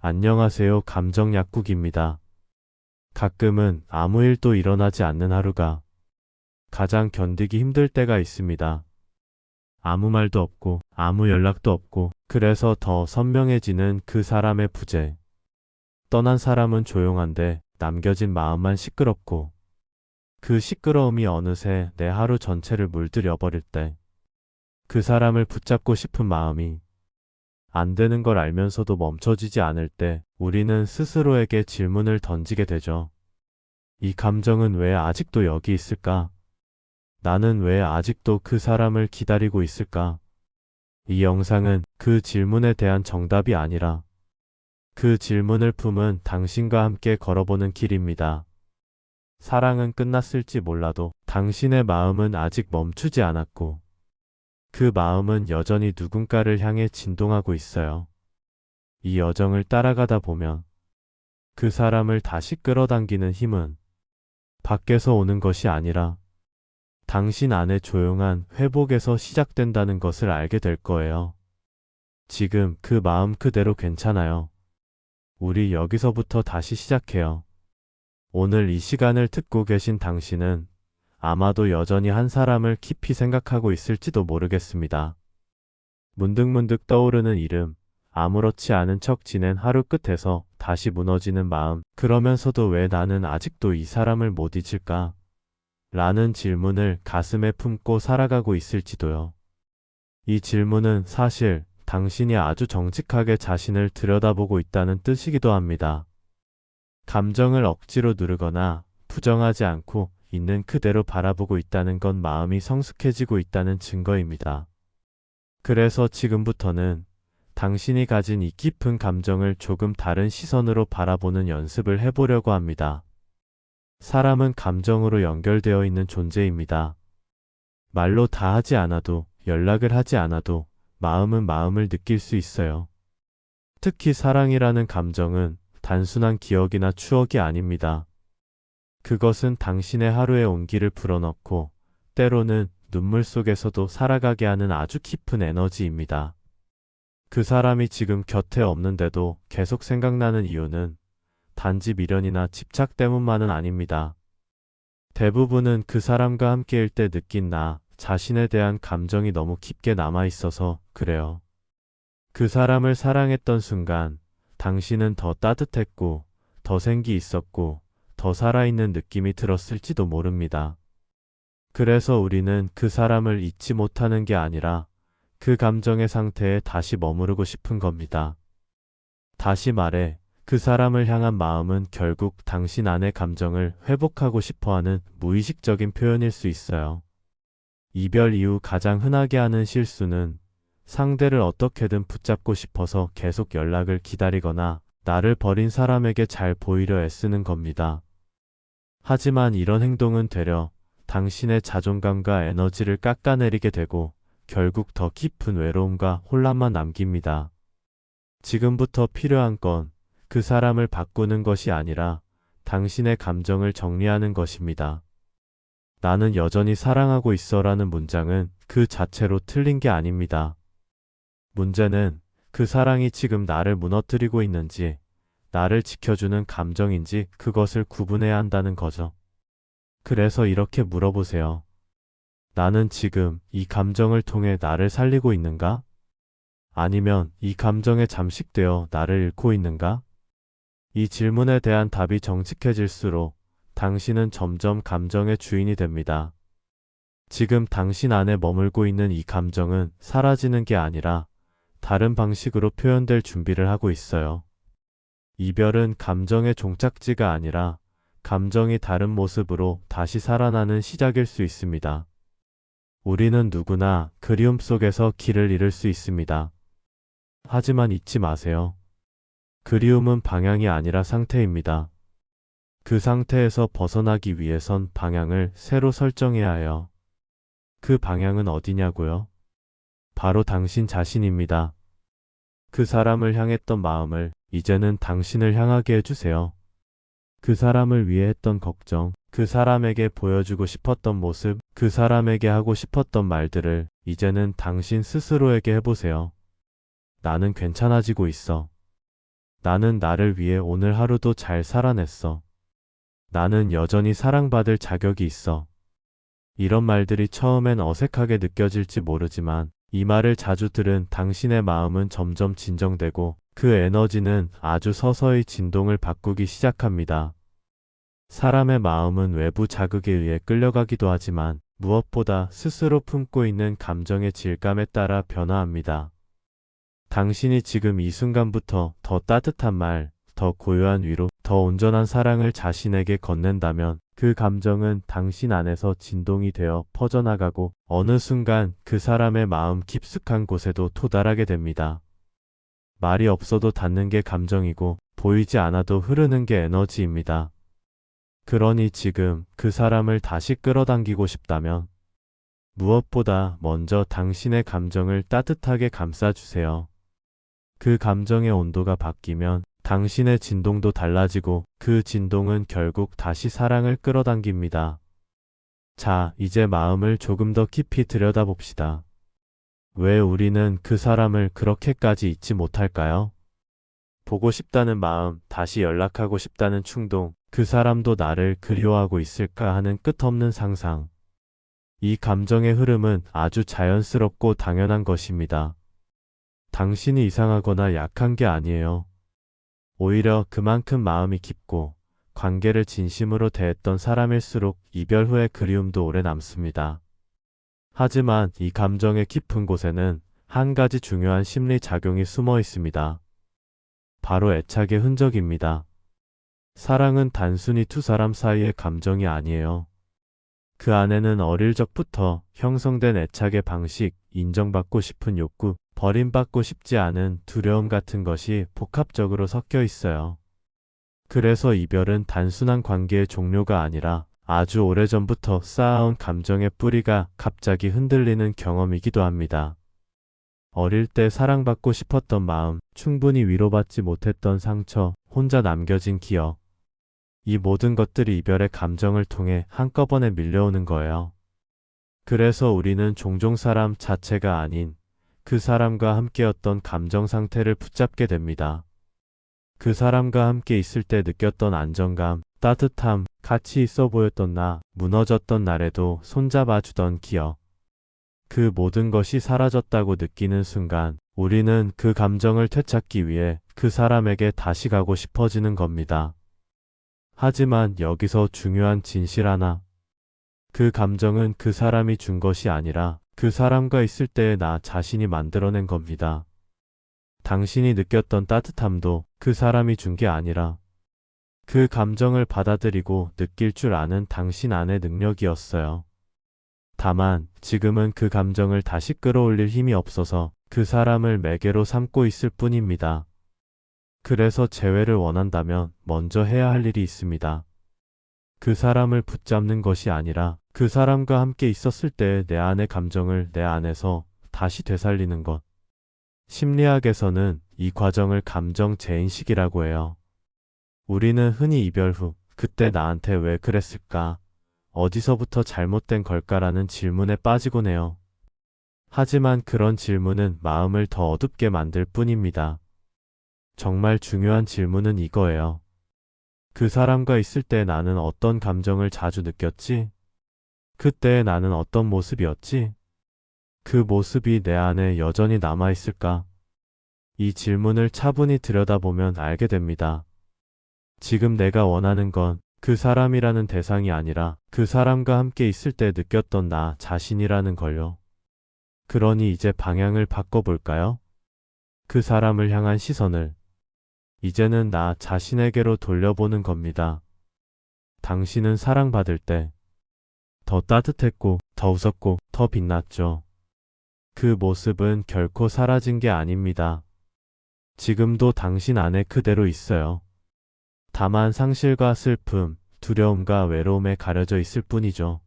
안녕하세요. 감정 약국입니다. 가끔은 아무 일도 일어나지 않는 하루가 가장 견디기 힘들 때가 있습니다. 아무 말도 없고 아무 연락도 없고 그래서 더 선명해지는 그 사람의 부재. 떠난 사람은 조용한데 남겨진 마음만 시끄럽고 그 시끄러움이 어느새 내 하루 전체를 물들여 버릴 때 그 사람을 붙잡고 싶은 마음이 안 되는 걸 알면서도 멈춰지지 않을 때 우리는 스스로에게 질문을 던지게 되죠. 이 감정은 왜 아직도 여기 있을까? 나는 왜 아직도 그 사람을 기다리고 있을까? 이 영상은 그 질문에 대한 정답이 아니라 그 질문을 품은 당신과 함께 걸어보는 길입니다. 사랑은 끝났을지 몰라도 당신의 마음은 아직 멈추지 않았고 그 마음은 여전히 누군가를 향해 진동하고 있어요. 이 여정을 따라가다 보면 그 사람을 다시 끌어당기는 힘은 밖에서 오는 것이 아니라 당신 안의 조용한 회복에서 시작된다는 것을 알게 될 거예요. 지금 그 마음 그대로 괜찮아요. 우리 여기서부터 다시 시작해요. 오늘 이 시간을 듣고 계신 당신은 아마도 여전히 한 사람을 깊이 생각하고 있을지도 모르겠습니다. 문득문득 떠오르는 이름, 아무렇지 않은 척 지낸 하루 끝에서 다시 무너지는 마음, 그러면서도 왜 나는 아직도 이 사람을 못 잊을까? 라는 질문을 가슴에 품고 살아가고 있을지도요. 이 질문은 사실 당신이 아주 정직하게 자신을 들여다보고 있다는 뜻이기도 합니다. 감정을 억지로 누르거나 부정하지 않고 있는 그대로 바라보고 있다는 건 마음이 성숙해지고 있다는 증거입니다. 그래서 지금부터는 당신이 가진 이 깊은 감정을 조금 다른 시선으로 바라보는 연습을 해보려고 합니다. 사람은 감정으로 연결되어 있는 존재입니다. 말로 다 하지 않아도, 연락을 하지 않아도 마음은 마음을 느낄 수 있어요. 특히 사랑이라는 감정은 단순한 기억이나 추억이 아닙니다. 그것은 당신의 하루의 온기를 불어넣고 때로는 눈물 속에서도 살아가게 하는 아주 깊은 에너지입니다. 그 사람이 지금 곁에 없는데도 계속 생각나는 이유는 단지 미련이나 집착 때문만은 아닙니다. 대부분은 그 사람과 함께일 때 느낀 나 자신에 대한 감정이 너무 깊게 남아있어서 그래요. 그 사람을 사랑했던 순간 당신은 더 따뜻했고 더 생기 있었고 더 살아있는 느낌이 들었을지도 모릅니다. 그래서 우리는 그 사람을 잊지 못하는 게 아니라 그 감정의 상태에 다시 머무르고 싶은 겁니다. 다시 말해, 그 사람을 향한 마음은 결국 당신 안의 감정을 회복하고 싶어하는 무의식적인 표현일 수 있어요. 이별 이후 가장 흔하게 하는 실수는 상대를 어떻게든 붙잡고 싶어서 계속 연락을 기다리거나 나를 버린 사람에게 잘 보이려 애쓰는 겁니다. 하지만 이런 행동은 되려 당신의 자존감과 에너지를 깎아내리게 되고 결국 더 깊은 외로움과 혼란만 남깁니다. 지금부터 필요한 건 그 사람을 바꾸는 것이 아니라 당신의 감정을 정리하는 것입니다. 나는 여전히 사랑하고 있어라는 문장은 그 자체로 틀린 게 아닙니다. 문제는 그 사랑이 지금 나를 무너뜨리고 있는지, 나를 지켜주는 감정인지 그것을 구분해야 한다는 거죠. 그래서 이렇게 물어보세요. 나는 지금 이 감정을 통해 나를 살리고 있는가? 아니면 이 감정에 잠식되어 나를 잃고 있는가? 이 질문에 대한 답이 정직해질수록 당신은 점점 감정의 주인이 됩니다. 지금 당신 안에 머물고 있는 이 감정은 사라지는 게 아니라 다른 방식으로 표현될 준비를 하고 있어요. 이별은 감정의 종착지가 아니라 감정이 다른 모습으로 다시 살아나는 시작일 수 있습니다. 우리는 누구나 그리움 속에서 길을 잃을 수 있습니다. 하지만 잊지 마세요. 그리움은 방향이 아니라 상태입니다. 그 상태에서 벗어나기 위해선 방향을 새로 설정해야 해요. 그 방향은 어디냐고요? 바로 당신 자신입니다. 그 사람을 향했던 마음을 이제는 당신을 향하게 해주세요. 그 사람을 위해 했던 걱정, 그 사람에게 보여주고 싶었던 모습, 그 사람에게 하고 싶었던 말들을 이제는 당신 스스로에게 해보세요. 나는 괜찮아지고 있어. 나는 나를 위해 오늘 하루도 잘 살아냈어. 나는 여전히 사랑받을 자격이 있어. 이런 말들이 처음엔 어색하게 느껴질지 모르지만 이 말을 자주 들은 당신의 마음은 점점 진정되고 그 에너지는 아주 서서히 진동을 바꾸기 시작합니다. 사람의 마음은 외부 자극에 의해 끌려가기도 하지만 무엇보다 스스로 품고 있는 감정의 질감에 따라 변화합니다. 당신이 지금 이 순간부터 더 따뜻한 말, 더 고요한 위로, 더 온전한 사랑을 자신에게 건넨다면 그 감정은 당신 안에서 진동이 되어 퍼져나가고 어느 순간 그 사람의 마음 깊숙한 곳에도 도달하게 됩니다. 말이 없어도 닿는 게 감정이고 보이지 않아도 흐르는 게 에너지입니다. 그러니 지금 그 사람을 다시 끌어당기고 싶다면 무엇보다 먼저 당신의 감정을 따뜻하게 감싸주세요. 그 감정의 온도가 바뀌면 당신의 진동도 달라지고 그 진동은 결국 다시 사랑을 끌어당깁니다. 자, 이제 마음을 조금 더 깊이 들여다봅시다. 왜 우리는 그 사람을 그렇게까지 잊지 못할까요? 보고 싶다는 마음, 다시 연락하고 싶다는 충동, 그 사람도 나를 그리워하고 있을까 하는 끝없는 상상. 이 감정의 흐름은 아주 자연스럽고 당연한 것입니다. 당신이 이상하거나 약한 게 아니에요. 오히려 그만큼 마음이 깊고 관계를 진심으로 대했던 사람일수록 이별 후의 그리움도 오래 남습니다. 하지만 이 감정의 깊은 곳에는 한 가지 중요한 심리 작용이 숨어 있습니다. 바로 애착의 흔적입니다. 사랑은 단순히 두 사람 사이의 감정이 아니에요. 그 안에는 어릴 적부터 형성된 애착의 방식, 인정받고 싶은 욕구, 버림받고 싶지 않은 두려움 같은 것이 복합적으로 섞여 있어요. 그래서 이별은 단순한 관계의 종료가 아니라 아주 오래전부터 쌓아온 감정의 뿌리가 갑자기 흔들리는 경험이기도 합니다. 어릴 때 사랑받고 싶었던 마음, 충분히 위로받지 못했던 상처, 혼자 남겨진 기억. 이 모든 것들이 이별의 감정을 통해 한꺼번에 밀려오는 거예요. 그래서 우리는 종종 사람 자체가 아닌 그 사람과 함께였던 감정 상태를 붙잡게 됩니다. 그 사람과 함께 있을 때 느꼈던 안정감, 따뜻함, 같이 있어 보였던 나, 무너졌던 날에도 손잡아 주던 기억. 그 모든 것이 사라졌다고 느끼는 순간 우리는 그 감정을 되찾기 위해 그 사람에게 다시 가고 싶어지는 겁니다. 하지만 여기서 중요한 진실 하나. 그 감정은 그 사람이 준 것이 아니라 그 사람과 있을 때의 나 자신이 만들어낸 겁니다. 당신이 느꼈던 따뜻함도 그 사람이 준 게 아니라 그 감정을 받아들이고 느낄 줄 아는 당신 안의 능력이었어요. 다만 지금은 그 감정을 다시 끌어올릴 힘이 없어서 그 사람을 매개로 삼고 있을 뿐입니다. 그래서 재회를 원한다면 먼저 해야 할 일이 있습니다. 그 사람을 붙잡는 것이 아니라 그 사람과 함께 있었을 때 내 안의 감정을 내 안에서 다시 되살리는 것. 심리학에서는 이 과정을 감정 재인식이라고 해요. 우리는 흔히 이별 후 그때 나한테 왜 그랬을까? 어디서부터 잘못된 걸까라는 질문에 빠지곤 해요. 하지만 그런 질문은 마음을 더 어둡게 만들 뿐입니다. 정말 중요한 질문은 이거예요. 그 사람과 있을 때 나는 어떤 감정을 자주 느꼈지? 그때 나는 어떤 모습이었지? 그 모습이 내 안에 여전히 남아있을까? 이 질문을 차분히 들여다보면 알게 됩니다. 지금 내가 원하는 건 그 사람이라는 대상이 아니라 그 사람과 함께 있을 때 느꼈던 나 자신이라는 걸요. 그러니 이제 방향을 바꿔볼까요? 그 사람을 향한 시선을 이제는 나 자신에게로 돌려보는 겁니다. 당신은 사랑받을 때 더 따뜻했고, 더 웃었고, 더 빛났죠. 그 모습은 결코 사라진 게 아닙니다. 지금도 당신 안에 그대로 있어요. 다만 상실과 슬픔, 두려움과 외로움에 가려져 있을 뿐이죠.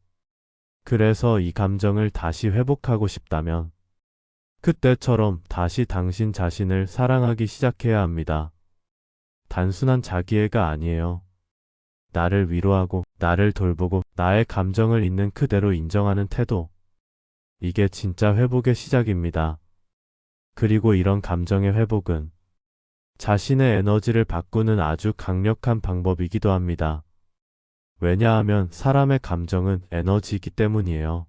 그래서 이 감정을 다시 회복하고 싶다면 그때처럼 다시 당신 자신을 사랑하기 시작해야 합니다. 단순한 자기애가 아니에요. 나를 위로하고, 나를 돌보고, 나의 감정을 있는 그대로 인정하는 태도. 이게 진짜 회복의 시작입니다. 그리고 이런 감정의 회복은 자신의 에너지를 바꾸는 아주 강력한 방법이기도 합니다. 왜냐하면 사람의 감정은 에너지이기 때문이에요.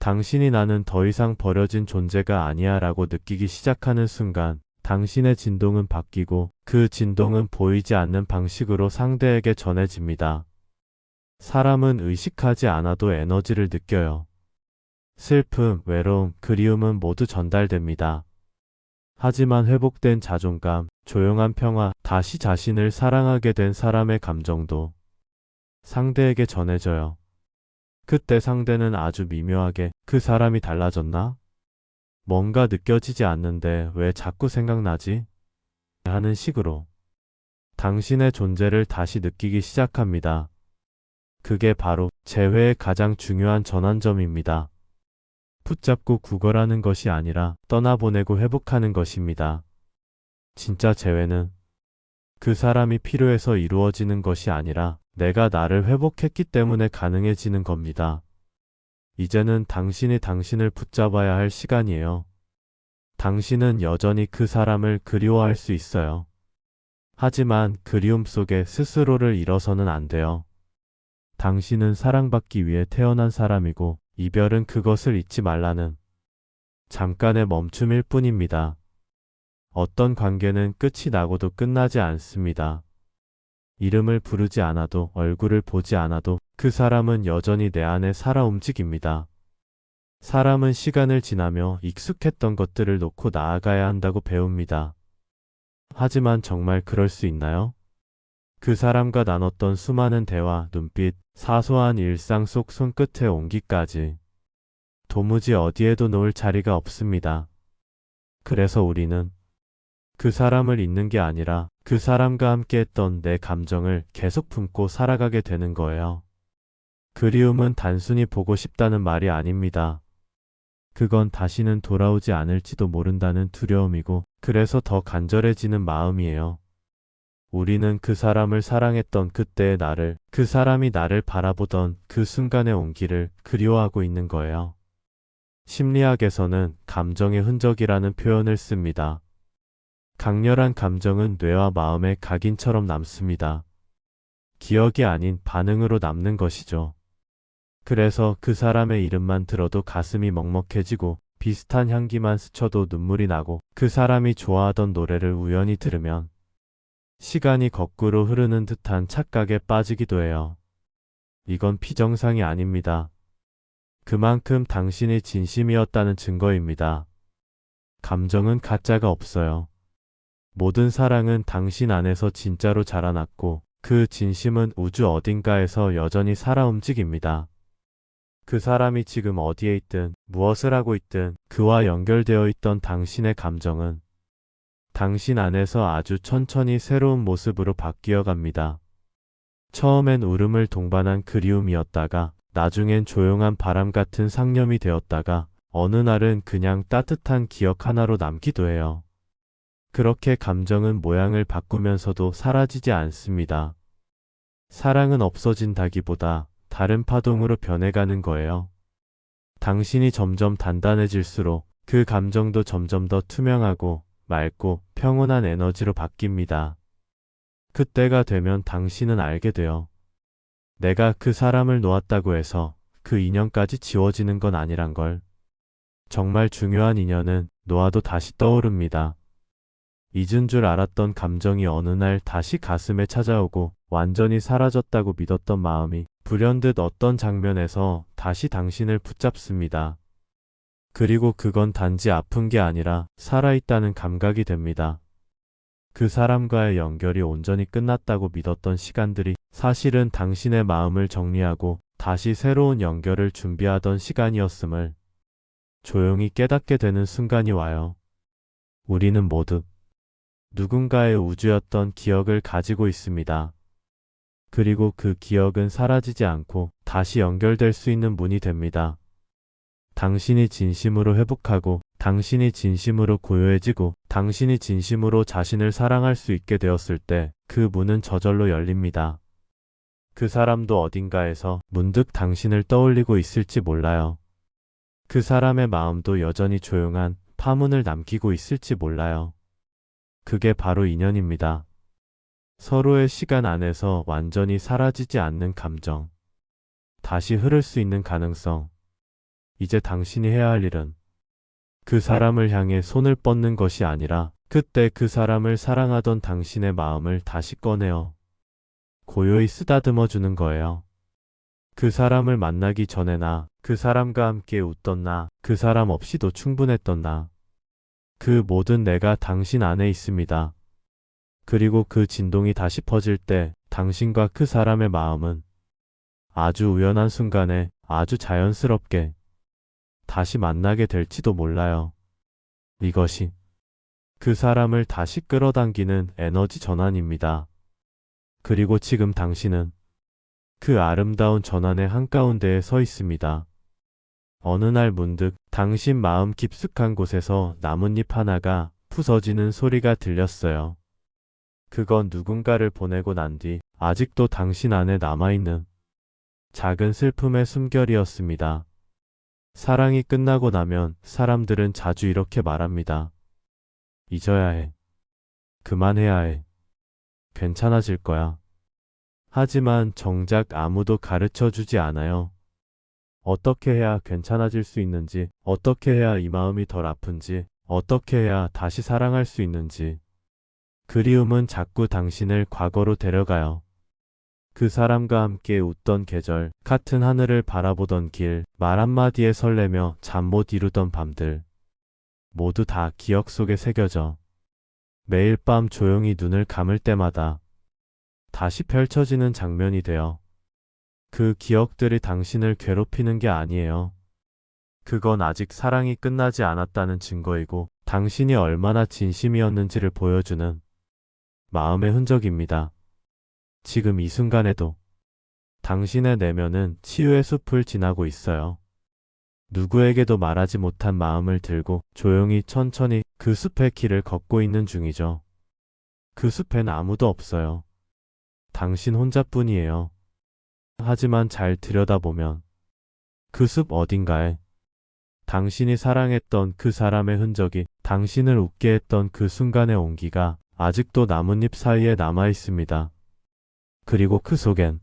당신이 나는 더 이상 버려진 존재가 아니야 라고 느끼기 시작하는 순간 당신의 진동은 바뀌고 그 진동은 보이지 않는 방식으로 상대에게 전해집니다. 사람은 의식하지 않아도 에너지를 느껴요. 슬픔, 외로움, 그리움은 모두 전달됩니다. 하지만 회복된 자존감, 조용한 평화, 다시 자신을 사랑하게 된 사람의 감정도 상대에게 전해져요. 그때 상대는 아주 미묘하게 그 사람이 달라졌나? 뭔가 느껴지지 않는데 왜 자꾸 생각나지? 하는 식으로 당신의 존재를 다시 느끼기 시작합니다. 그게 바로 재회의 가장 중요한 전환점입니다. 붙잡고 구걸하는 것이 아니라 떠나보내고 회복하는 것입니다. 진짜 재회는 그 사람이 필요해서 이루어지는 것이 아니라 내가 나를 회복했기 때문에 가능해지는 겁니다. 이제는 당신이 당신을 붙잡아야 할 시간이에요. 당신은 여전히 그 사람을 그리워할 수 있어요. 하지만 그리움 속에 스스로를 잃어서는 안 돼요. 당신은 사랑받기 위해 태어난 사람이고 이별은 그것을 잊지 말라는 잠깐의 멈춤일 뿐입니다. 어떤 관계는 끝이 나고도 끝나지 않습니다. 이름을 부르지 않아도 얼굴을 보지 않아도 그 사람은 여전히 내 안에 살아 움직입니다. 사람은 시간을 지나며 익숙했던 것들을 놓고 나아가야 한다고 배웁니다. 하지만 정말 그럴 수 있나요? 그 사람과 나눴던 수많은 대화, 눈빛, 사소한 일상 속 손끝의 온기까지 도무지 어디에도 놓을 자리가 없습니다. 그래서 우리는 그 사람을 잊는 게 아니라 그 사람과 함께 했던 내 감정을 계속 품고 살아가게 되는 거예요. 그리움은 단순히 보고 싶다는 말이 아닙니다. 그건 다시는 돌아오지 않을지도 모른다는 두려움이고 그래서 더 간절해지는 마음이에요. 우리는 그 사람을 사랑했던 그때의 나를, 그 사람이 나를 바라보던 그 순간의 온기를 그리워하고 있는 거예요. 심리학에서는 감정의 흔적이라는 표현을 씁니다. 강렬한 감정은 뇌와 마음에 각인처럼 남습니다. 기억이 아닌 반응으로 남는 것이죠. 그래서 그 사람의 이름만 들어도 가슴이 먹먹해지고 비슷한 향기만 스쳐도 눈물이 나고 그 사람이 좋아하던 노래를 우연히 들으면 시간이 거꾸로 흐르는 듯한 착각에 빠지기도 해요. 이건 비정상이 아닙니다. 그만큼 당신이 진심이었다는 증거입니다. 감정은 가짜가 없어요. 모든 사랑은 당신 안에서 진짜로 자라났고 그 진심은 우주 어딘가에서 여전히 살아 움직입니다. 그 사람이 지금 어디에 있든 무엇을 하고 있든 그와 연결되어 있던 당신의 감정은 당신 안에서 아주 천천히 새로운 모습으로 바뀌어 갑니다. 처음엔 울음을 동반한 그리움이었다가 나중엔 조용한 바람 같은 상념이 되었다가 어느 날은 그냥 따뜻한 기억 하나로 남기도 해요. 그렇게 감정은 모양을 바꾸면서도 사라지지 않습니다. 사랑은 없어진다기보다 다른 파동으로 변해가는 거예요. 당신이 점점 단단해질수록 그 감정도 점점 더 투명하고 맑고 평온한 에너지로 바뀝니다. 그때가 되면 당신은 알게 돼요. 내가 그 사람을 놓았다고 해서 그 인연까지 지워지는 건 아니란 걸. 정말 중요한 인연은 놓아도 다시 떠오릅니다. 잊은 줄 알았던 감정이 어느 날 다시 가슴에 찾아오고 완전히 사라졌다고 믿었던 마음이 불현듯 어떤 장면에서 다시 당신을 붙잡습니다. 그리고 그건 단지 아픈 게 아니라 살아있다는 감각이 됩니다. 그 사람과의 연결이 온전히 끝났다고 믿었던 시간들이 사실은 당신의 마음을 정리하고 다시 새로운 연결을 준비하던 시간이었음을 조용히 깨닫게 되는 순간이 와요. 우리는 모두 누군가의 우주였던 기억을 가지고 있습니다. 그리고 그 기억은 사라지지 않고 다시 연결될 수 있는 문이 됩니다. 당신이 진심으로 회복하고 당신이 진심으로 고요해지고 당신이 진심으로 자신을 사랑할 수 있게 되었을 때 그 문은 저절로 열립니다. 그 사람도 어딘가에서 문득 당신을 떠올리고 있을지 몰라요. 그 사람의 마음도 여전히 조용한 파문을 남기고 있을지 몰라요. 그게 바로 인연입니다. 서로의 시간 안에서 완전히 사라지지 않는 감정. 다시 흐를 수 있는 가능성. 이제 당신이 해야 할 일은 그 사람을 향해 손을 뻗는 것이 아니라 그때 그 사람을 사랑하던 당신의 마음을 다시 꺼내어 고요히 쓰다듬어 주는 거예요. 그 사람을 만나기 전에 나, 그 사람과 함께 웃던 나, 그 사람 없이도 충분했던 나. 그 모든 내가 당신 안에 있습니다. 그리고 그 진동이 다시 퍼질 때 당신과 그 사람의 마음은 아주 우연한 순간에 아주 자연스럽게 다시 만나게 될지도 몰라요. 이것이 그 사람을 다시 끌어당기는 에너지 전환입니다. 그리고 지금 당신은 그 아름다운 전환의 한가운데에 서 있습니다. 어느 날 문득 당신 마음 깊숙한 곳에서 나뭇잎 하나가 부서지는 소리가 들렸어요. 그건 누군가를 보내고 난 뒤 아직도 당신 안에 남아있는 작은 슬픔의 숨결이었습니다. 사랑이 끝나고 나면 사람들은 자주 이렇게 말합니다. 잊어야 해. 그만해야 해. 괜찮아질 거야. 하지만 정작 아무도 가르쳐 주지 않아요. 어떻게 해야 괜찮아질 수 있는지, 어떻게 해야 이 마음이 덜 아픈지, 어떻게 해야 다시 사랑할 수 있는지. 그리움은 자꾸 당신을 과거로 데려가요. 그 사람과 함께 웃던 계절, 같은 하늘을 바라보던 길, 말 한마디에 설레며 잠 못 이루던 밤들. 모두 다 기억 속에 새겨져 매일 밤 조용히 눈을 감을 때마다 다시 펼쳐지는 장면이 되어 그 기억들이 당신을 괴롭히는 게 아니에요. 그건 아직 사랑이 끝나지 않았다는 증거이고 당신이 얼마나 진심이었는지를 보여주는 마음의 흔적입니다. 지금 이 순간에도 당신의 내면은 치유의 숲을 지나고 있어요. 누구에게도 말하지 못한 마음을 들고 조용히 천천히 그 숲의 길을 걷고 있는 중이죠. 그 숲엔 아무도 없어요. 당신 혼자뿐이에요. 하지만 잘 들여다보면 그 숲 어딘가에 당신이 사랑했던 그 사람의 흔적이, 당신을 웃게 했던 그 순간의 온기가 아직도 나뭇잎 사이에 남아 있습니다. 그리고 그 속엔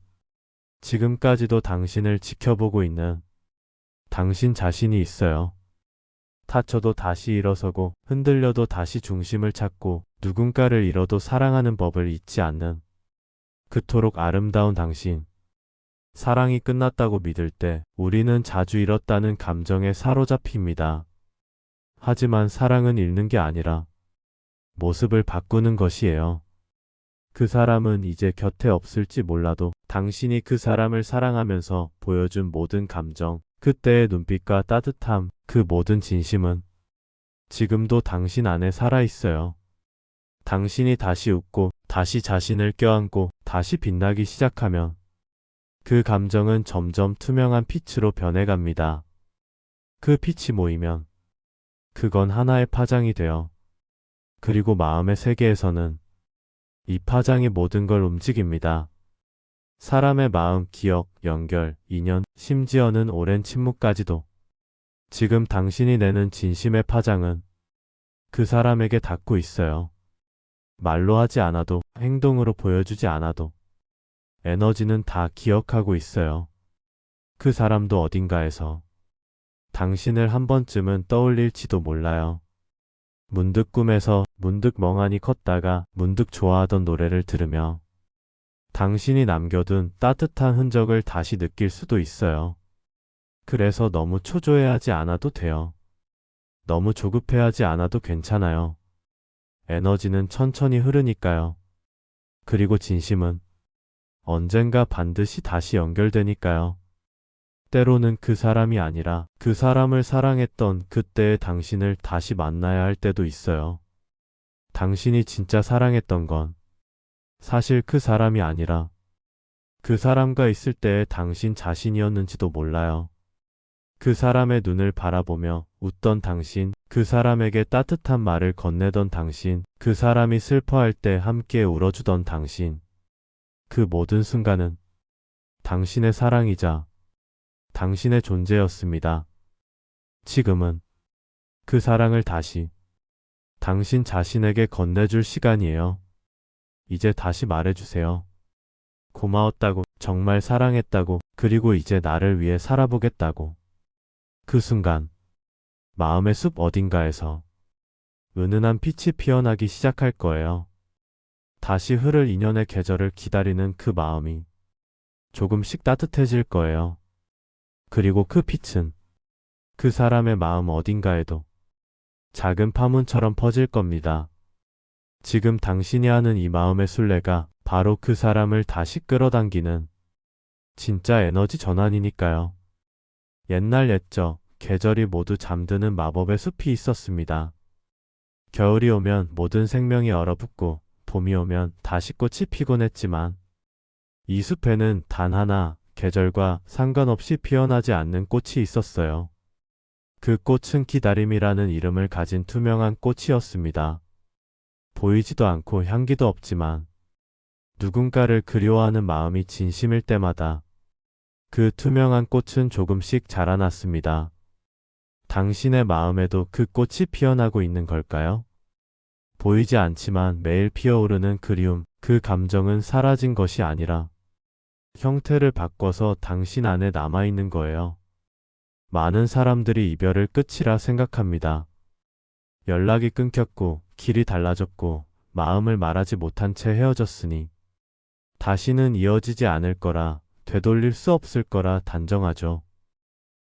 지금까지도 당신을 지켜보고 있는 당신 자신이 있어요. 다쳐도 다시 일어서고 흔들려도 다시 중심을 찾고 누군가를 잃어도 사랑하는 법을 잊지 않는 그토록 아름다운 당신. 사랑이 끝났다고 믿을 때 우리는 자주 잃었다는 감정에 사로잡힙니다. 하지만 사랑은 잃는 게 아니라 모습을 바꾸는 것이에요. 그 사람은 이제 곁에 없을지 몰라도 당신이 그 사람을 사랑하면서 보여준 모든 감정, 그때의 눈빛과 따뜻함, 그 모든 진심은 지금도 당신 안에 살아있어요. 당신이 다시 웃고 다시 자신을 껴안고 다시 빛나기 시작하면 그 감정은 점점 투명한 빛으로 변해갑니다. 그 빛이 모이면 그건 하나의 파장이 되어 그리고 마음의 세계에서는 이 파장이 모든 걸 움직입니다. 사람의 마음, 기억, 연결, 인연, 심지어는 오랜 침묵까지도. 지금 당신이 내는 진심의 파장은 그 사람에게 닿고 있어요. 말로 하지 않아도, 행동으로 보여주지 않아도 에너지는 다 기억하고 있어요. 그 사람도 어딘가에서 당신을 한 번쯤은 떠올릴지도 몰라요. 문득 꿈에서, 문득 멍하니 걷다가, 문득 좋아하던 노래를 들으며 당신이 남겨둔 따뜻한 흔적을 다시 느낄 수도 있어요. 그래서 너무 초조해하지 않아도 돼요. 너무 조급해하지 않아도 괜찮아요. 에너지는 천천히 흐르니까요. 그리고 진심은 언젠가 반드시 다시 연결되니까요. 때로는 그 사람이 아니라 그 사람을 사랑했던 그때의 당신을 다시 만나야 할 때도 있어요. 당신이 진짜 사랑했던 건 사실 그 사람이 아니라 그 사람과 있을 때의 당신 자신이었는지도 몰라요. 그 사람의 눈을 바라보며 웃던 당신, 그 사람에게 따뜻한 말을 건네던 당신, 그 사람이 슬퍼할 때 함께 울어주던 당신. 그 모든 순간은 당신의 사랑이자 당신의 존재였습니다. 지금은 그 사랑을 다시 당신 자신에게 건네줄 시간이에요. 이제 다시 말해주세요. 고마웠다고, 정말 사랑했다고, 그리고 이제 나를 위해 살아보겠다고. 그 순간, 마음의 숲 어딘가에서 은은한 빛이 피어나기 시작할 거예요. 다시 흐를 인연의 계절을 기다리는 그 마음이 조금씩 따뜻해질 거예요. 그리고 그 빛은 그 사람의 마음 어딘가에도 작은 파문처럼 퍼질 겁니다. 지금 당신이 하는 이 마음의 순례가 바로 그 사람을 다시 끌어당기는 진짜 에너지 전환이니까요. 옛날 옛적 계절이 모두 잠드는 마법의 숲이 있었습니다. 겨울이 오면 모든 생명이 얼어붙고 봄이 오면 다시 꽃이 피곤 했지만 이 숲에는 단 하나 계절과 상관없이 피어나지 않는 꽃이 있었어요. 그 꽃은 기다림이라는 이름을 가진 투명한 꽃이었습니다. 보이지도 않고 향기도 없지만 누군가를 그리워하는 마음이 진심일 때마다 그 투명한 꽃은 조금씩 자라났습니다. 당신의 마음에도 그 꽃이 피어나고 있는 걸까요? 보이지 않지만 매일 피어오르는 그리움, 그 감정은 사라진 것이 아니라 형태를 바꿔서 당신 안에 남아있는 거예요. 많은 사람들이 이별을 끝이라 생각합니다. 연락이 끊겼고, 길이 달라졌고, 마음을 말하지 못한 채 헤어졌으니 다시는 이어지지 않을 거라, 되돌릴 수 없을 거라 단정하죠.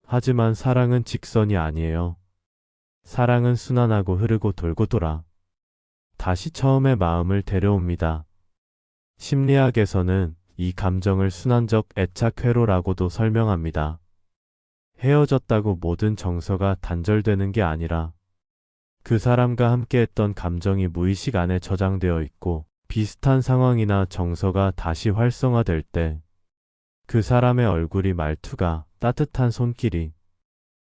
하지만 사랑은 직선이 아니에요. 사랑은 순환하고 흐르고 돌고 돌아 다시 처음의 마음을 데려옵니다. 심리학에서는 이 감정을 순환적 애착 회로라고도 설명합니다. 헤어졌다고 모든 정서가 단절되는 게 아니라 그 사람과 함께했던 감정이 무의식 안에 저장되어 있고 비슷한 상황이나 정서가 다시 활성화될 때 그 사람의 얼굴이 말투가 따뜻한 손길이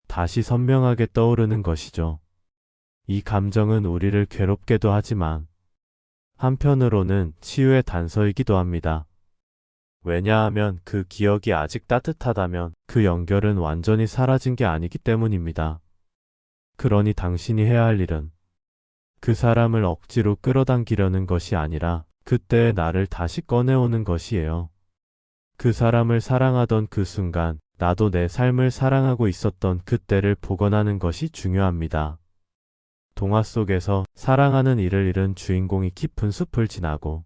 다시 선명하게 떠오르는 것이죠. 이 감정은 우리를 괴롭게도 하지만 한편으로는 치유의 단서이기도 합니다. 왜냐하면 그 기억이 아직 따뜻하다면 그 연결은 완전히 사라진 게 아니기 때문입니다. 그러니 당신이 해야 할 일은 그 사람을 억지로 끌어당기려는 것이 아니라 그때의 나를 다시 꺼내오는 것이에요. 그 사람을 사랑하던 그 순간, 나도 내 삶을 사랑하고 있었던 그때를 복원하는 것이 중요합니다. 동화 속에서 사랑하는 이를 잃은 주인공이 깊은 숲을 지나고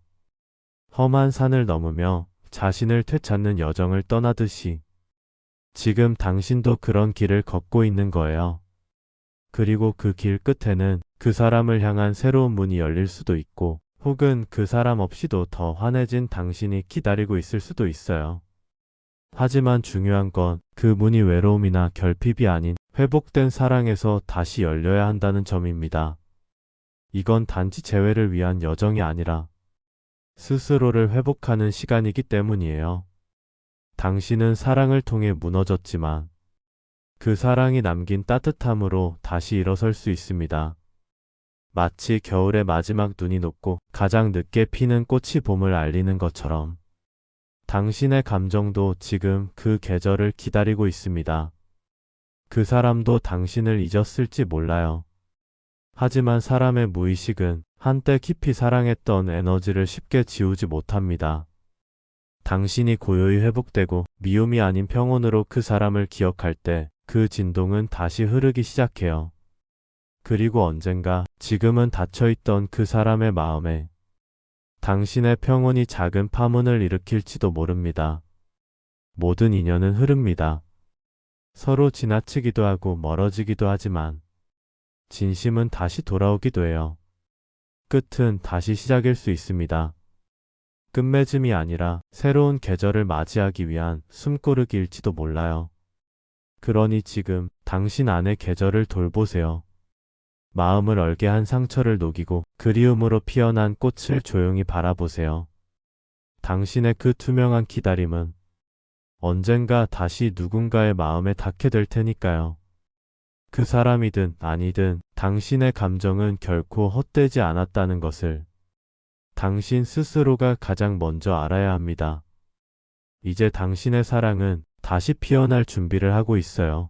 험한 산을 넘으며 자신을 되찾는 여정을 떠나듯이 지금 당신도 그런 길을 걷고 있는 거예요. 그리고 그 길 끝에는 그 사람을 향한 새로운 문이 열릴 수도 있고 혹은 그 사람 없이도 더 환해진 당신이 기다리고 있을 수도 있어요. 하지만 중요한 건 그 문이 외로움이나 결핍이 아닌 회복된 사랑에서 다시 열려야 한다는 점입니다. 이건 단지 재회를 위한 여정이 아니라 스스로를 회복하는 시간이기 때문이에요. 당신은 사랑을 통해 무너졌지만 그 사랑이 남긴 따뜻함으로 다시 일어설 수 있습니다. 마치 겨울의 마지막 눈이 녹고 가장 늦게 피는 꽃이 봄을 알리는 것처럼 당신의 감정도 지금 그 계절을 기다리고 있습니다. 그 사람도 당신을 잊었을지 몰라요. 하지만 사람의 무의식은 한때 깊이 사랑했던 에너지를 쉽게 지우지 못합니다. 당신이 고요히 회복되고 미움이 아닌 평온으로 그 사람을 기억할 때 그 진동은 다시 흐르기 시작해요. 그리고 언젠가 지금은 닫혀있던 그 사람의 마음에 당신의 평온이 작은 파문을 일으킬지도 모릅니다. 모든 인연은 흐릅니다. 서로 지나치기도 하고 멀어지기도 하지만 진심은 다시 돌아오기도 해요. 끝은 다시 시작일 수 있습니다. 끝맺음이 아니라 새로운 계절을 맞이하기 위한 숨고르기일지도 몰라요. 그러니 지금 당신 안의 계절을 돌보세요. 마음을 얼게 한 상처를 녹이고 그리움으로 피어난 꽃을 조용히 바라보세요. 당신의 그 투명한 기다림은 언젠가 다시 누군가의 마음에 닿게 될 테니까요. 그 사람이든 아니든 당신의 감정은 결코 헛되지 않았다는 것을 당신 스스로가 가장 먼저 알아야 합니다. 이제 당신의 사랑은 다시 피어날 준비를 하고 있어요.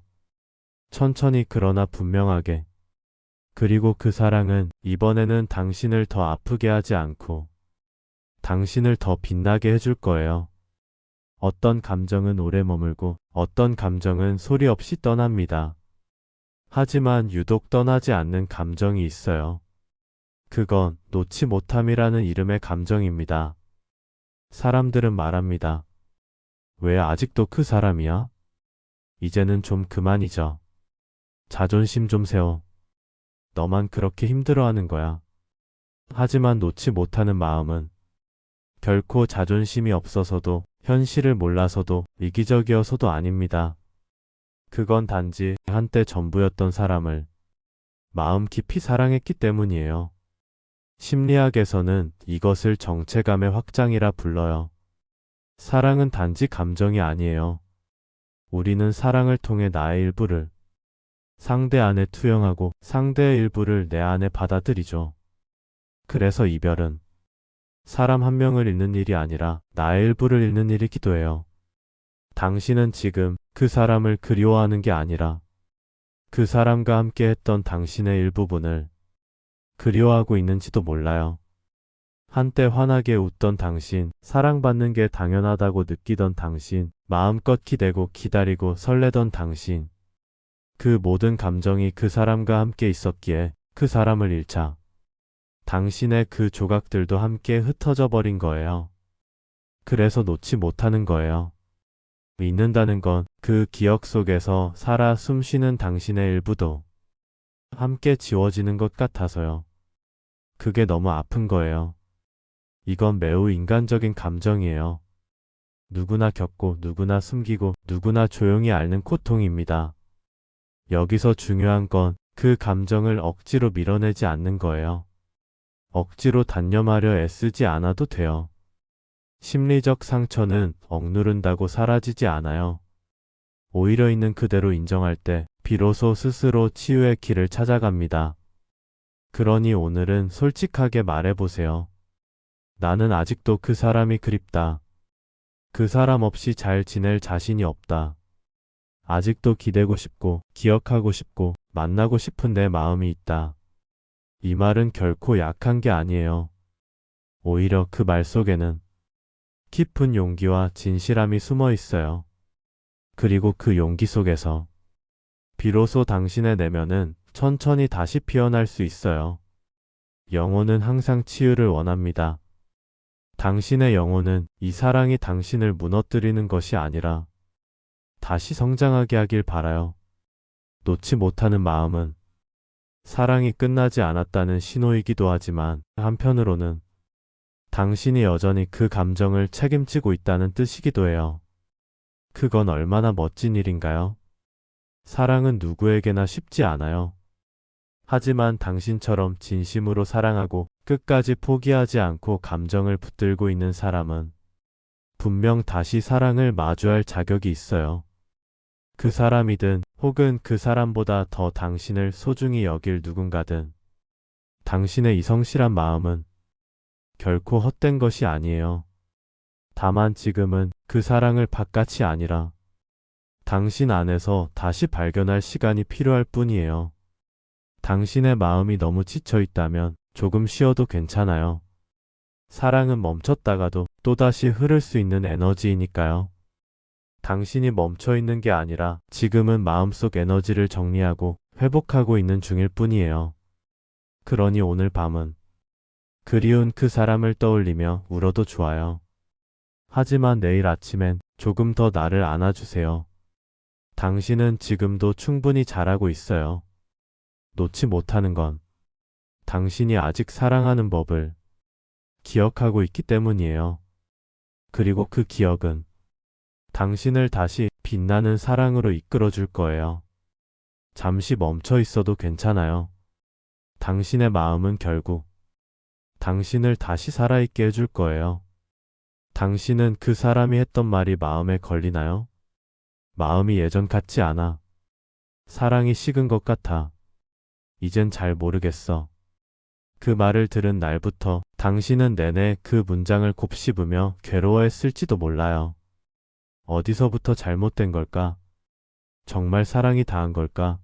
천천히 그러나 분명하게. 그리고 그 사랑은 이번에는 당신을 더 아프게 하지 않고 당신을 더 빛나게 해줄 거예요. 어떤 감정은 오래 머물고 어떤 감정은 소리 없이 떠납니다. 하지만 유독 떠나지 않는 감정이 있어요. 그건 놓지 못함이라는 이름의 감정입니다. 사람들은 말합니다. 왜 아직도 그 사람이야? 이제는 좀 그만 잊어. 자존심 좀 세워. 너만 그렇게 힘들어하는 거야. 하지만 놓지 못하는 마음은 결코 자존심이 없어서도 현실을 몰라서도 이기적이어서도 아닙니다. 그건 단지 한때 전부였던 사람을 마음 깊이 사랑했기 때문이에요. 심리학에서는 이것을 정체감의 확장이라 불러요. 사랑은 단지 감정이 아니에요. 우리는 사랑을 통해 나의 일부를 상대 안에 투영하고 상대의 일부를 내 안에 받아들이죠. 그래서 이별은 사람 한 명을 잃는 일이 아니라 나의 일부를 잃는 일이기도 해요. 당신은 지금 그 사람을 그리워하는 게 아니라 그 사람과 함께 했던 당신의 일부분을 그리워하고 있는지도 몰라요. 한때 환하게 웃던 당신, 사랑받는 게 당연하다고 느끼던 당신, 마음껏 기대고 기다리고 설레던 당신. 그 모든 감정이 그 사람과 함께 있었기에 그 사람을 잃자 당신의 그 조각들도 함께 흩어져 버린 거예요. 그래서 놓지 못하는 거예요. 잊는다는 건 그 기억 속에서 살아 숨쉬는 당신의 일부도 함께 지워지는 것 같아서요. 그게 너무 아픈 거예요. 이건 매우 인간적인 감정이에요. 누구나 겪고 누구나 숨기고 누구나 조용히 앓는 고통입니다. 여기서 중요한 건 그 감정을 억지로 밀어내지 않는 거예요. 억지로 단념하려 애쓰지 않아도 돼요. 심리적 상처는 억누른다고 사라지지 않아요. 오히려 있는 그대로 인정할 때 비로소 스스로 치유의 길을 찾아갑니다. 그러니 오늘은 솔직하게 말해보세요. 나는 아직도 그 사람이 그립다. 그 사람 없이 잘 지낼 자신이 없다. 아직도 기대고 싶고 기억하고 싶고 만나고 싶은 내 마음이 있다. 이 말은 결코 약한 게 아니에요. 오히려 그 말 속에는 깊은 용기와 진실함이 숨어 있어요. 그리고 그 용기 속에서 비로소 당신의 내면은 천천히 다시 피어날 수 있어요. 영혼은 항상 치유를 원합니다. 당신의 영혼은 이 사랑이 당신을 무너뜨리는 것이 아니라 다시 성장하게 하길 바라요. 놓지 못하는 마음은 사랑이 끝나지 않았다는 신호이기도 하지만 한편으로는 당신이 여전히 그 감정을 책임지고 있다는 뜻이기도 해요. 그건 얼마나 멋진 일인가요? 사랑은 누구에게나 쉽지 않아요. 하지만 당신처럼 진심으로 사랑하고 끝까지 포기하지 않고 감정을 붙들고 있는 사람은 분명 다시 사랑을 마주할 자격이 있어요. 그 사람이든 혹은 그 사람보다 더 당신을 소중히 여길 누군가든 당신의 이 성실한 마음은 결코 헛된 것이 아니에요. 다만 지금은 그 사랑을 바깥이 아니라 당신 안에서 다시 발견할 시간이 필요할 뿐이에요. 당신의 마음이 너무 지쳐 있다면 조금 쉬어도 괜찮아요. 사랑은 멈췄다가도 또다시 흐를 수 있는 에너지이니까요. 당신이 멈춰 있는 게 아니라 지금은 마음속 에너지를 정리하고 회복하고 있는 중일 뿐이에요. 그러니 오늘 밤은 그리운 그 사람을 떠올리며 울어도 좋아요. 하지만 내일 아침엔 조금 더 나를 안아주세요. 당신은 지금도 충분히 잘하고 있어요. 놓지 못하는 건 당신이 아직 사랑하는 법을 기억하고 있기 때문이에요. 그리고 그 기억은 당신을 다시 빛나는 사랑으로 이끌어 줄 거예요. 잠시 멈춰 있어도 괜찮아요. 당신의 마음은 결국 당신을 다시 살아있게 해줄 거예요. 당신은 그 사람이 했던 말이 마음에 걸리나요? 마음이 예전 같지 않아. 사랑이 식은 것 같아. 이젠 잘 모르겠어. 그 말을 들은 날부터 당신은 내내 그 문장을 곱씹으며 괴로워했을지도 몰라요. 어디서부터 잘못된 걸까? 정말 사랑이 다한 걸까?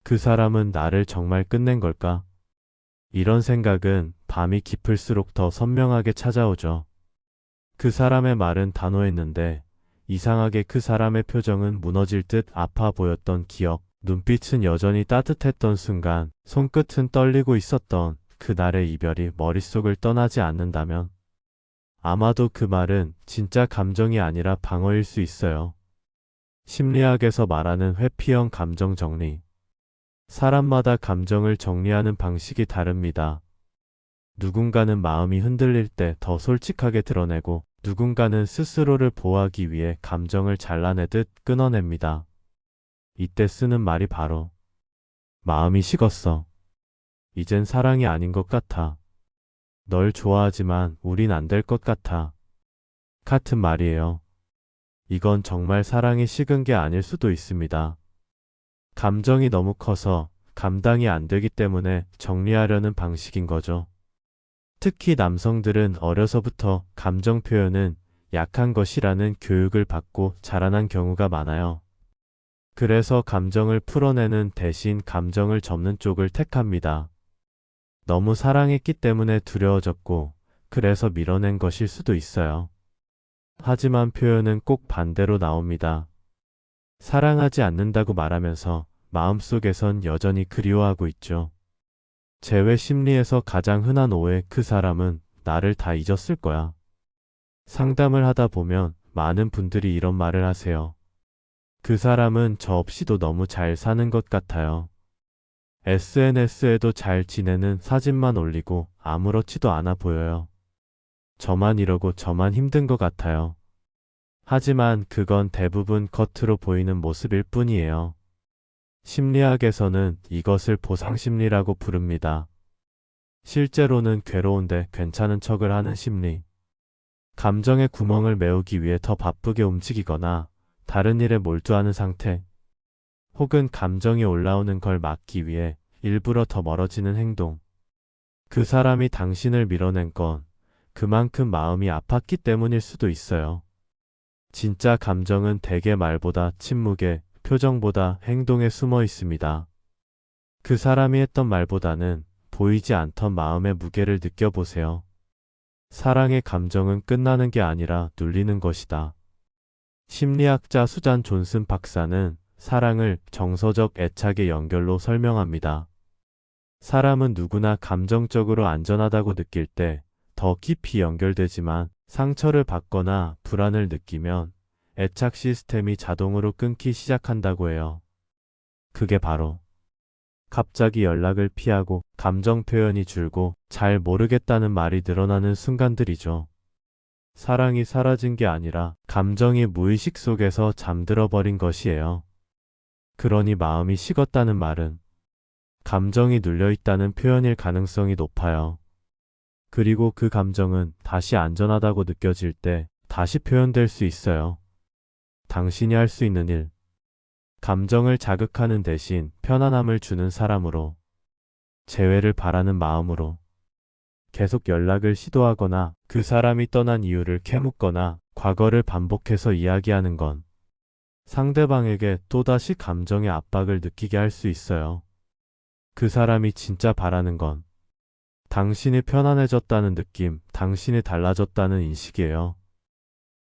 그 사람은 나를 정말 끝낸 걸까? 이런 생각은 밤이 깊을수록 더 선명하게 찾아오죠. 그 사람의 말은 단호했는데 이상하게 그 사람의 표정은 무너질 듯 아파 보였던 기억, 눈빛은 여전히 따뜻했던 순간, 손끝은 떨리고 있었던 그날의 이별이 머릿속을 떠나지 않는다면 아마도 그 말은 진짜 감정이 아니라 방어일 수 있어요. 심리학에서 말하는 회피형 감정 정리. 사람마다 감정을 정리하는 방식이 다릅니다. 누군가는 마음이 흔들릴 때 더 솔직하게 드러내고 누군가는 스스로를 보호하기 위해 감정을 잘라내듯 끊어냅니다. 이때 쓰는 말이 바로 마음이 식었어. 이젠 사랑이 아닌 것 같아. 널 좋아하지만 우린 안 될 것 같아. 같은 말이에요. 이건 정말 사랑이 식은 게 아닐 수도 있습니다. 감정이 너무 커서 감당이 안 되기 때문에 정리하려는 방식인 거죠. 특히 남성들은 어려서부터 감정 표현은 약한 것이라는 교육을 받고 자라난 경우가 많아요. 그래서 감정을 풀어내는 대신 감정을 접는 쪽을 택합니다. 너무 사랑했기 때문에 두려워졌고, 그래서 밀어낸 것일 수도 있어요. 하지만 표현은 꼭 반대로 나옵니다. 사랑하지 않는다고 말하면서 마음속에선 여전히 그리워하고 있죠. 재회 심리에서 가장 흔한 오해, 그 사람은 나를 다 잊었을 거야. 상담을 하다 보면 많은 분들이 이런 말을 하세요. 그 사람은 저 없이도 너무 잘 사는 것 같아요. SNS에도 잘 지내는 사진만 올리고 아무렇지도 않아 보여요. 저만 이러고 저만 힘든 것 같아요. 하지만 그건 대부분 겉으로 보이는 모습일 뿐이에요. 심리학에서는 이것을 보상심리라고 부릅니다. 실제로는 괴로운데 괜찮은 척을 하는 심리. 감정의 구멍을 메우기 위해 더 바쁘게 움직이거나 다른 일에 몰두하는 상태. 혹은 감정이 올라오는 걸 막기 위해 일부러 더 멀어지는 행동. 그 사람이 당신을 밀어낸 건 그만큼 마음이 아팠기 때문일 수도 있어요. 진짜 감정은 대개 말보다 침묵에, 표정보다 행동에 숨어 있습니다. 그 사람이 했던 말보다는 보이지 않던 마음의 무게를 느껴보세요. 사랑의 감정은 끝나는 게 아니라 눌리는 것이다. 심리학자 수잔 존슨 박사는 사랑을 정서적 애착의 연결로 설명합니다. 사람은 누구나 감정적으로 안전하다고 느낄 때 더 깊이 연결되지만 상처를 받거나 불안을 느끼면 애착 시스템이 자동으로 끊기 시작한다고 해요. 그게 바로 갑자기 연락을 피하고 감정 표현이 줄고 잘 모르겠다는 말이 늘어나는 순간들이죠. 사랑이 사라진 게 아니라 감정이 무의식 속에서 잠들어 버린 것이에요. 그러니 마음이 식었다는 말은 감정이 눌려있다는 표현일 가능성이 높아요. 그리고 그 감정은 다시 안전하다고 느껴질 때 다시 표현될 수 있어요. 당신이 할 수 있는 일. 감정을 자극하는 대신 편안함을 주는 사람으로, 재회를 바라는 마음으로, 계속 연락을 시도하거나 그 사람이 떠난 이유를 캐묻거나 과거를 반복해서 이야기하는 건 상대방에게 또다시 감정의 압박을 느끼게 할 수 있어요. 그 사람이 진짜 바라는 건 당신이 편안해졌다는 느낌, 당신이 달라졌다는 인식이에요.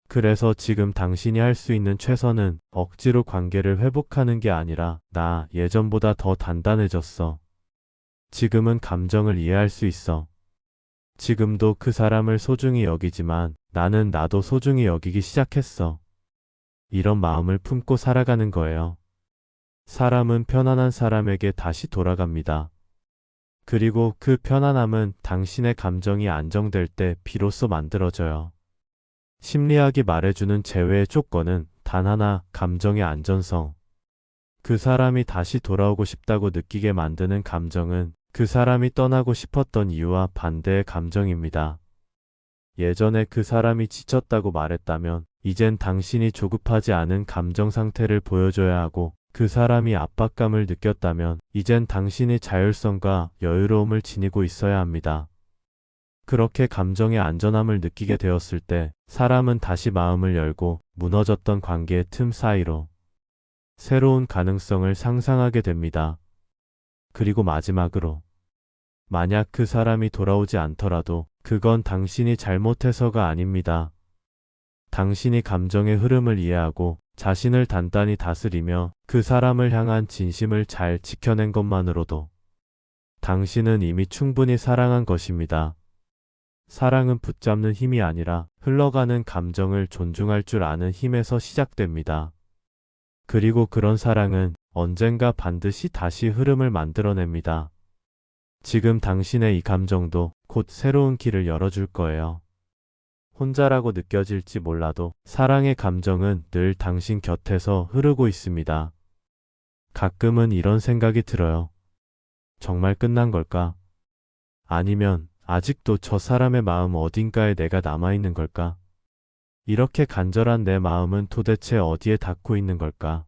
그래서 지금 당신이 할 수 있는 최선은 억지로 관계를 회복하는 게 아니라 나 예전보다 더 단단해졌어. 지금은 감정을 이해할 수 있어. 지금도 그 사람을 소중히 여기지만 나는 나도 소중히 여기기 시작했어. 이런 마음을 품고 살아가는 거예요. 사람은 편안한 사람에게 다시 돌아갑니다. 그리고 그 편안함은 당신의 감정이 안정될 때 비로소 만들어져요. 심리학이 말해주는 재회의 조건은 단 하나, 감정의 안전성. 그 사람이 다시 돌아오고 싶다고 느끼게 만드는 감정은 그 사람이 떠나고 싶었던 이유와 반대의 감정입니다. 예전에 그 사람이 지쳤다고 말했다면 이젠 당신이 조급하지 않은 감정 상태를 보여줘야 하고, 그 사람이 압박감을 느꼈다면 이젠 당신이 자율성과 여유로움을 지니고 있어야 합니다. 그렇게 감정의 안전함을 느끼게 되었을 때 사람은 다시 마음을 열고 무너졌던 관계의 틈 사이로 새로운 가능성을 상상하게 됩니다. 그리고 마지막으로, 만약 그 사람이 돌아오지 않더라도 그건 당신이 잘못해서가 아닙니다. 당신이 감정의 흐름을 이해하고 자신을 단단히 다스리며 그 사람을 향한 진심을 잘 지켜낸 것만으로도 당신은 이미 충분히 사랑한 것입니다. 사랑은 붙잡는 힘이 아니라 흘러가는 감정을 존중할 줄 아는 힘에서 시작됩니다. 그리고 그런 사랑은 언젠가 반드시 다시 흐름을 만들어냅니다. 지금 당신의 이 감정도 곧 새로운 길을 열어줄 거예요. 혼자라고 느껴질지 몰라도 사랑의 감정은 늘 당신 곁에서 흐르고 있습니다. 가끔은 이런 생각이 들어요. 정말 끝난 걸까? 아니면 아직도 저 사람의 마음 어딘가에 내가 남아있는 걸까? 이렇게 간절한 내 마음은 도대체 어디에 닿고 있는 걸까?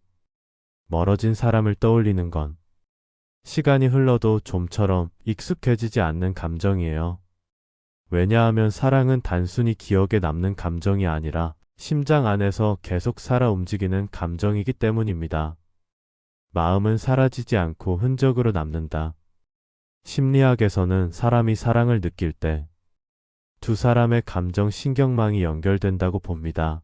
멀어진 사람을 떠올리는 건 시간이 흘러도 좀처럼 익숙해지지 않는 감정이에요. 왜냐하면 사랑은 단순히 기억에 남는 감정이 아니라 심장 안에서 계속 살아 움직이는 감정이기 때문입니다. 마음은 사라지지 않고 흔적으로 남는다. 심리학에서는 사람이 사랑을 느낄 때 두 사람의 감정 신경망이 연결된다고 봅니다.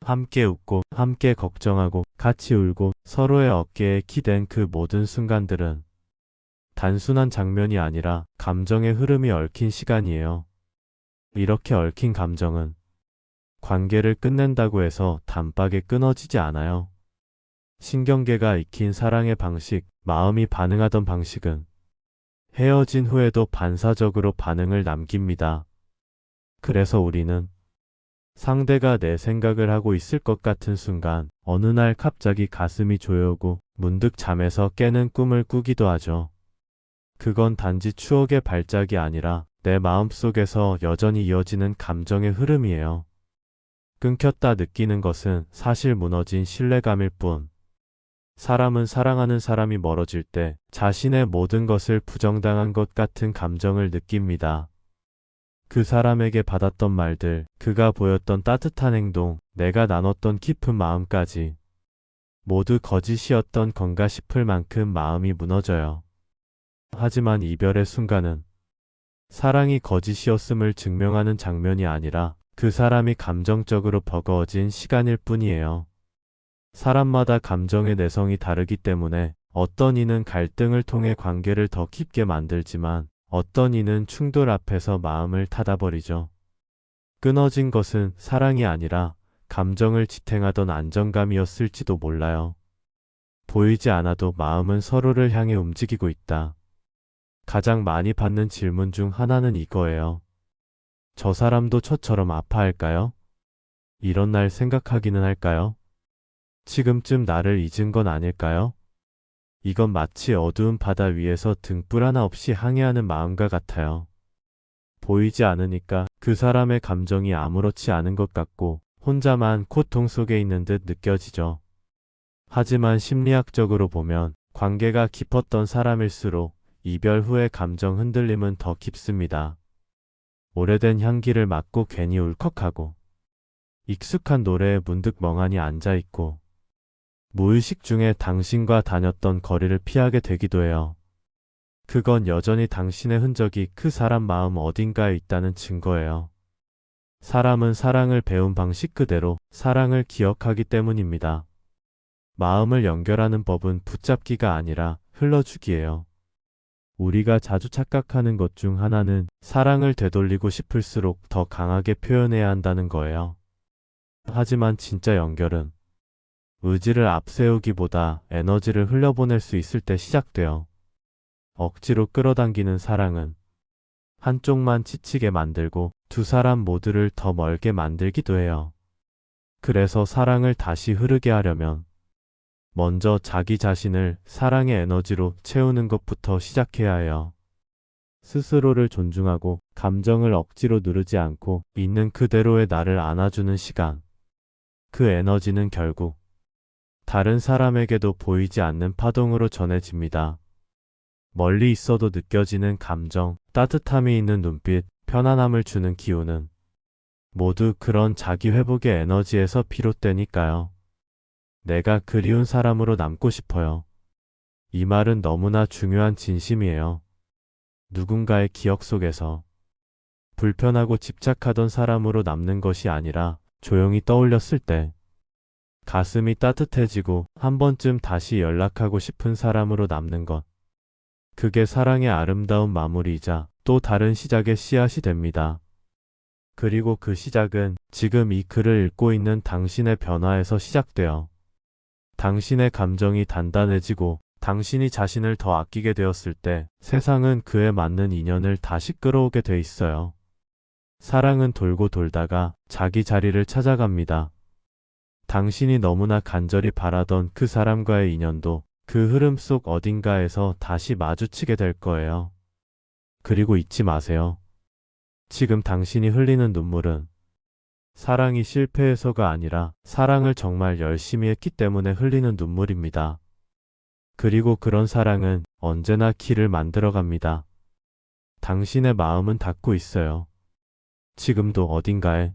함께 웃고, 함께 걱정하고, 같이 울고, 서로의 어깨에 기댄 그 모든 순간들은 단순한 장면이 아니라 감정의 흐름이 얽힌 시간이에요. 이렇게 얽힌 감정은 관계를 끝낸다고 해서 단박에 끊어지지 않아요. 신경계가 익힌 사랑의 방식, 마음이 반응하던 방식은 헤어진 후에도 반사적으로 반응을 남깁니다. 그래서 우리는 상대가 내 생각을 하고 있을 것 같은 순간 어느 날 갑자기 가슴이 조여오고 문득 잠에서 깨는 꿈을 꾸기도 하죠. 그건 단지 추억의 발작이 아니라 내 마음속에서 여전히 이어지는 감정의 흐름이에요. 끊겼다 느끼는 것은 사실 무너진 신뢰감일 뿐. 사람은 사랑하는 사람이 멀어질 때 자신의 모든 것을 부정당한 것 같은 감정을 느낍니다. 그 사람에게 받았던 말들, 그가 보였던 따뜻한 행동, 내가 나눴던 깊은 마음까지 모두 거짓이었던 건가 싶을 만큼 마음이 무너져요. 하지만 이별의 순간은 사랑이 거짓이었음을 증명하는 장면이 아니라 그 사람이 감정적으로 버거워진 시간일 뿐이에요. 사람마다 감정의 내성이 다르기 때문에 어떤 이는 갈등을 통해 관계를 더 깊게 만들지만 어떤 이는 충돌 앞에서 마음을 닫아버리죠. 끊어진 것은 사랑이 아니라 감정을 지탱하던 안정감이었을지도 몰라요. 보이지 않아도 마음은 서로를 향해 움직이고 있다. 가장 많이 받는 질문 중 하나는 이거예요. 저 사람도 저처럼 아파할까요? 이런 날 생각하기는 할까요? 지금쯤 나를 잊은 건 아닐까요? 이건 마치 어두운 바다 위에서 등불 하나 없이 항해하는 마음과 같아요. 보이지 않으니까 그 사람의 감정이 아무렇지 않은 것 같고 혼자만 고통 속에 있는 듯 느껴지죠. 하지만 심리학적으로 보면 관계가 깊었던 사람일수록 이별 후의 감정 흔들림은 더 깊습니다. 오래된 향기를 맡고 괜히 울컥하고 익숙한 노래에 문득 멍하니 앉아있고 무의식 중에 당신과 다녔던 거리를 피하게 되기도 해요. 그건 여전히 당신의 흔적이 그 사람 마음 어딘가에 있다는 증거예요. 사람은 사랑을 배운 방식 그대로 사랑을 기억하기 때문입니다. 마음을 연결하는 법은 붙잡기가 아니라 흘러주기예요. 우리가 자주 착각하는 것 중 하나는 사랑을 되돌리고 싶을수록 더 강하게 표현해야 한다는 거예요. 하지만 진짜 연결은 의지를 앞세우기보다 에너지를 흘려보낼 수 있을 때 시작돼요. 억지로 끌어당기는 사랑은 한쪽만 지치게 만들고 두 사람 모두를 더 멀게 만들기도 해요. 그래서 사랑을 다시 흐르게 하려면 먼저 자기 자신을 사랑의 에너지로 채우는 것부터 시작해야 해요. 스스로를 존중하고 감정을 억지로 누르지 않고 있는 그대로의 나를 안아주는 시간. 그 에너지는 결국 다른 사람에게도 보이지 않는 파동으로 전해집니다. 멀리 있어도 느껴지는 감정, 따뜻함이 있는 눈빛, 편안함을 주는 기운은 모두 그런 자기 회복의 에너지에서 비롯되니까요. 내가 그리운 사람으로 남고 싶어요. 이 말은 너무나 중요한 진심이에요. 누군가의 기억 속에서 불편하고 집착하던 사람으로 남는 것이 아니라 조용히 떠올렸을 때 가슴이 따뜻해지고 한 번쯤 다시 연락하고 싶은 사람으로 남는 것. 그게 사랑의 아름다운 마무리이자 또 다른 시작의 씨앗이 됩니다. 그리고 그 시작은 지금 이 글을 읽고 있는 당신의 변화에서 시작돼요. 당신의 감정이 단단해지고 당신이 자신을 더 아끼게 되었을 때 세상은 그에 맞는 인연을 다시 끌어오게 돼 있어요. 사랑은 돌고 돌다가 자기 자리를 찾아갑니다. 당신이 너무나 간절히 바라던 그 사람과의 인연도 그 흐름 속 어딘가에서 다시 마주치게 될 거예요. 그리고 잊지 마세요. 지금 당신이 흘리는 눈물은 사랑이 실패해서가 아니라 사랑을 정말 열심히 했기 때문에 흘리는 눈물입니다. 그리고 그런 사랑은 언제나 길을 만들어갑니다. 당신의 마음은 닫고 있어요. 지금도 어딘가에